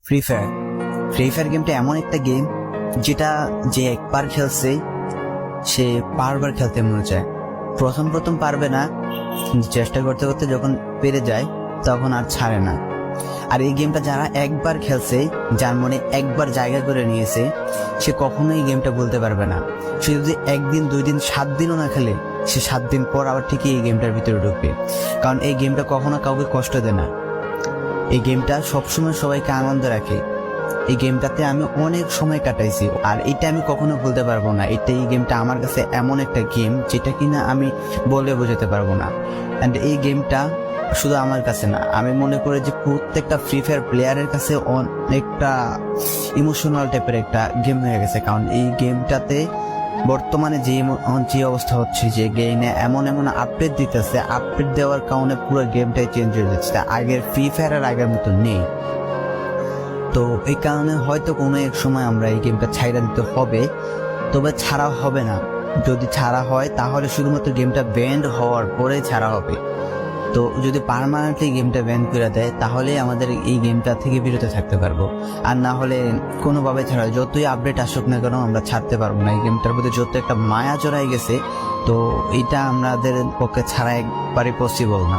Free fire গেমটা এমন একটা গেম যেটা যে একবার খেলছে সে বারবার খেলতে মনে চায়। প্রথম প্রথম পারবে না, কিন্তু চেষ্টা করতে করতে যখন পেরে যায় তখন আর ছাড়ে না। আর এই গেমটা যারা একবার খেলছে, যার মনে একবার জায়গা করে নিয়েছে, সে কখনোই এই গেমটা বলতে পারবে না। সে যদি একদিন 2 দিন 7 দিনও না খেলে, সে 7 দিন পর আবার ঠিকই এই গেমটার ভিতরে ঢুকবে। কারণ এই গেমটা কখনো কাউকে কষ্ট দেয় না। এই গেমটা সবসময় সবাইকে আনন্দ রাখে। এই গেমটাতে আমি অনেক সময় কাটাইছি, আর এটা আমি কখনো ভুলতে পারবো না। এই গেমটা আমার কাছে এমন একটা গেম যেটা কিনা আমি বলে বোঝাতে পারবো না। অ্যান্ড এই গেমটা শুধু আমার কাছে না, আমি মনে করি যে প্রত্যেকটা ফ্রি ফায়ার প্লেয়ারের কাছে অনেকটা ইমোশনাল টাইপের একটা গেম হয়ে গেছে। কারণ এই গেমটাতে বর্তমানে যে অবস্থা হচ্ছে, যে গেমে এমন এমন আপডেট দিতেছে, আপডেট দেওয়ার কারণে পুরো গেমটাই চেঞ্জ হয়ে যাচ্ছে। আগের ফ্রি ফায়ার আর আগের মতো নেই। তো এই কারণে হয়তো কোনো এক সময় আমরা এই গেমটা ছাইড়া দিতে হবে, তবে ছাড়া হবে না। যদি ছাড়া হয় তাহলে শুধুমাত্র গেমটা ব্যান্ড হওয়ার পরে ছাড়া হবে। তো যদি পার্মানেন্টলি গেমটা ব্যান করে দেয় তাহলে আমাদের এই গেমটা থেকে বিরত থাকতে পারবো। আর না হলে কোনোভাবে ছাড়া, যতই আপডেট আসুক না কেন আমরা ছাড়তে পারবো না। এই গেমটার প্রতি যত একটা মায়া জড়াই গেছে, তো এটা আমাদের পক্ষে ছাড়া একবারই পসিবল না।